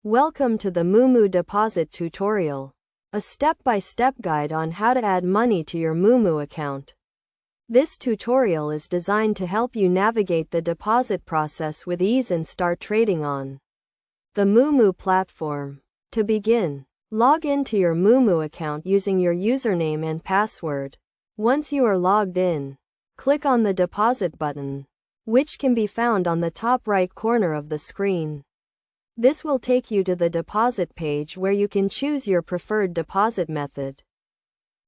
Welcome to the Moomoo deposit tutorial, a step-by-step guide on how to add money to your Moomoo account. This tutorial is designed to help you navigate the deposit process with ease and start trading on the Moomoo platform. To begin, log into your Moomoo account using your username and password. Once you are logged in, click on the deposit button, which can be found on the top right corner of the screen. This will take you to the deposit page where you can choose your preferred deposit method.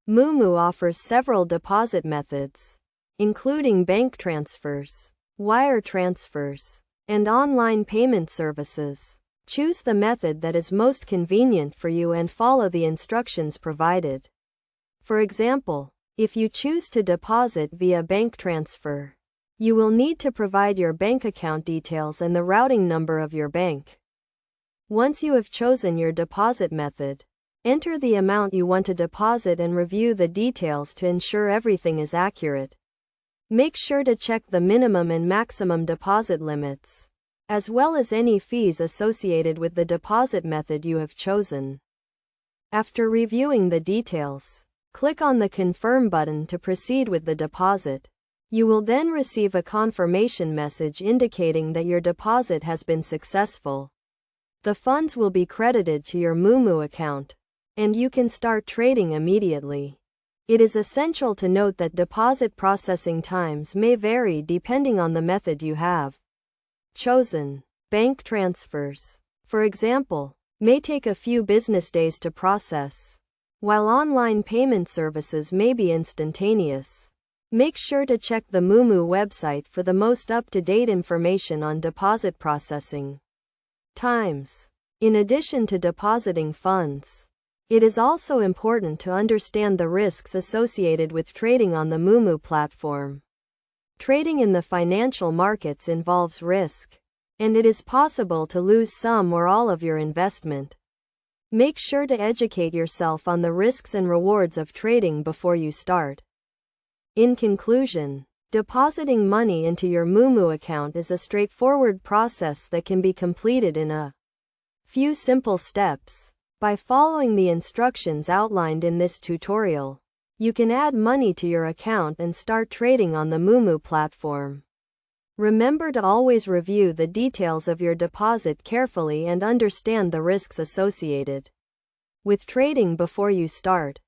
Moomoo offers several deposit methods, including bank transfers, wire transfers, and online payment services. Choose the method that is most convenient for you and follow the instructions provided. For example, if you choose to deposit via bank transfer, you will need to provide your bank account details and the routing number of your bank. Once you have chosen your deposit method, enter the amount you want to deposit and review the details to ensure everything is accurate. Make sure to check the minimum and maximum deposit limits, as well as any fees associated with the deposit method you have chosen. After reviewing the details, click on the Confirm button to proceed with the deposit. You will then receive a confirmation message indicating that your deposit has been successful. The funds will be credited to your Moomoo account, and you can start trading immediately. It is essential to note that deposit processing times may vary depending on the method you have chosen. Bank transfers, for example, may take a few business days to process, while online payment services may be instantaneous. Make sure to check the Moomoo website for the most up-to-date information on deposit processing times. In addition to depositing funds, it is also important to understand the risks associated with trading on the Moomoo platform. Trading in the financial markets involves risk, and it is possible to lose some or all of your investment. Make sure to educate yourself on the risks and rewards of trading before you start. In conclusion, depositing money into your Moomoo account is a straightforward process that can be completed in a few simple steps. By following the instructions outlined in this tutorial, you can add money to your account and start trading on the Moomoo platform. Remember to always review the details of your deposit carefully and understand the risks associated with trading before you start.